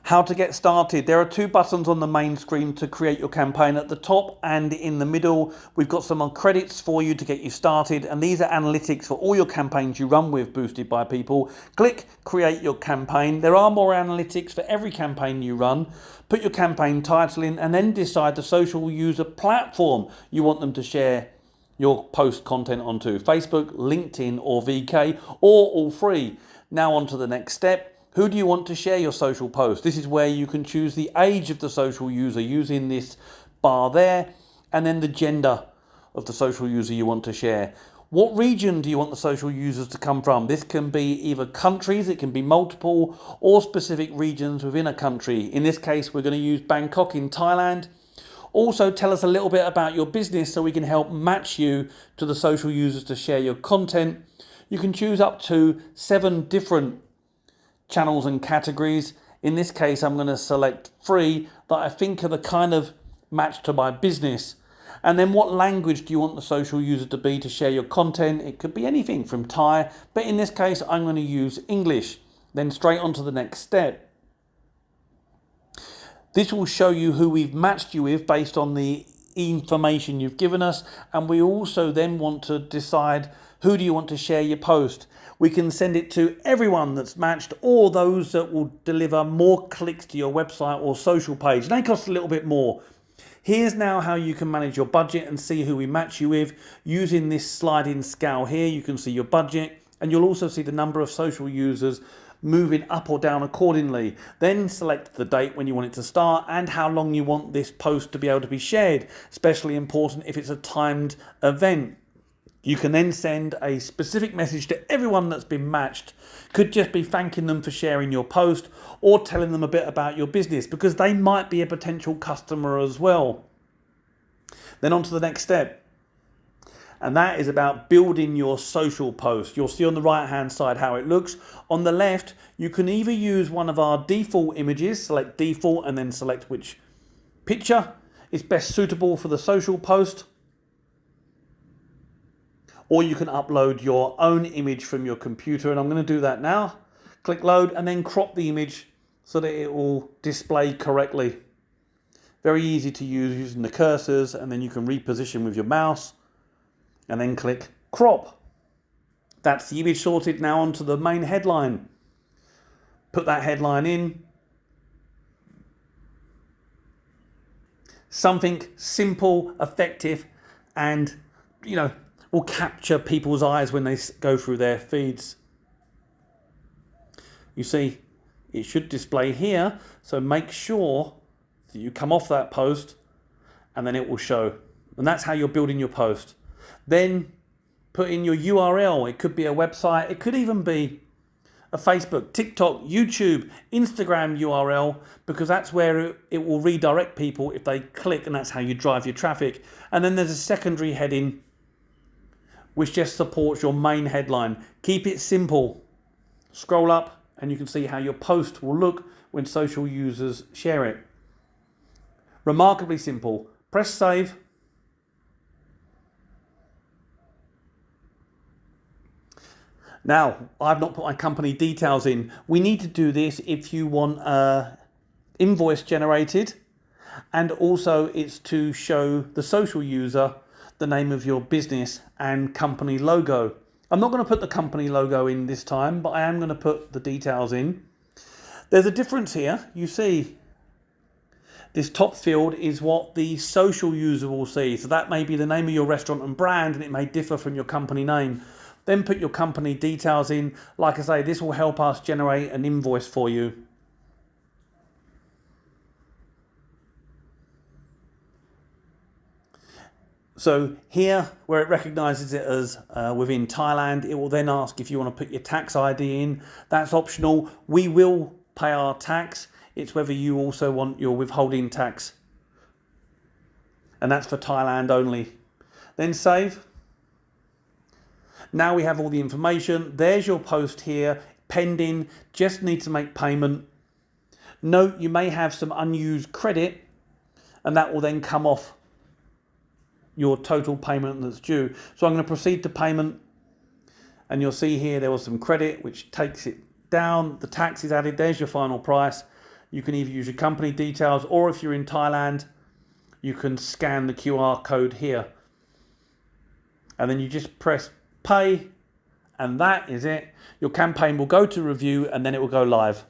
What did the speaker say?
How to get started. There are two buttons on the main screen to create your campaign. At the top and in the middle, we've got some credits for you to get you started. And these are analytics for all your campaigns you run with Boosted by People. Click Create Your Campaign. There are more analytics for every campaign you run. Put your campaign title in and then decide the social user platform you want them to share your post content onto. Facebook, LinkedIn or VK, or all three. Now on to the next step. Who do you want to share your social post? This is where you can choose the age of the social user using this bar there, and then the gender of the social user you want to share. What region do you want the social users to come from? This can be either countries, it can be multiple, or specific regions within a country. In this case, we're going to use Bangkok in Thailand. Also, tell us a little bit about your business so we can help match you to the social users to share your content. You can choose up to 7 different channels and categories. In this case, I'm going to select 3 that I think are the kind of match to my business. And then what language do you want the social user to be to share your content? It could be anything from Thai, but in this case, I'm going to use English. Then straight on to the next step. This will show you who we've matched you with based on the information you've given us. And we also then want to decide who do you want to share your post. We can send it to everyone that's matched or those that will deliver more clicks to your website or social page. They cost a little bit more. Here's now how you can manage your budget and see who we match you with. Using this sliding scale here, you can see your budget and you'll also see the number of social users moving up or down accordingly. Then select the date when you want it to start and how long you want this post to be able to be shared, especially important if it's a timed event. You can then send a specific message to everyone that's been matched. Could just be thanking them for sharing your post or telling them a bit about your business because they might be a potential customer as well. Then on to the next step. And that is about building your social post. You'll see on the right hand side how it looks. On the left, you can either use one of our default images, select default and then select which picture is best suitable for the social post. Or you can upload your own image from your computer, and I'm going to do that now. Click load and then crop the image so that it will display correctly. Very easy to use using the cursors, and then you can reposition with your mouse and then click crop. That's the image sorted. Now onto the main headline. Put that headline in. Something simple, effective, and will capture people's eyes when they go through their feeds. You see, it should display here, so make sure that you come off that post and then it will show. And that's how you're building your post. Then put in your URL. It could be a website, it could even be a Facebook, TikTok, YouTube, Instagram URL, because that's where it will redirect people if they click, and that's how you drive your traffic. And then there's a secondary heading which just supports your main headline. Keep it simple. Scroll up and you can see how your post will look when social users share it. Remarkably simple. Press save. Now, I've not put my company details in. We need to do this if you want an invoice generated, and also it's to show the social user the name of your business and company logo. I'm not going to put the company logo in this time, but I am going to put the details in. There's a difference here. You see, this top field is what the social user will see. So that may be the name of your restaurant and brand, and it may differ from your company name. Then put your company details in. Like I say, this will help us generate an invoice for you. So here, where it recognizes it as within Thailand, it will then ask if you want to put your tax ID in. That's optional. We will pay our tax. It's whether you also want your withholding tax. And that's for Thailand only. Then save. Now we have all the information. There's your post here, pending. Just need to make payment. Note you may have some unused credit, and that will then come off your total payment that's due. So I'm going to proceed to payment, and you'll see here there was some credit which takes it down. The tax is added. There's your final price. You can either use your company details, or if you're in Thailand, you can scan the QR code here. And then you just press pay, and that is it. Your campaign will go to review, and then it will go live.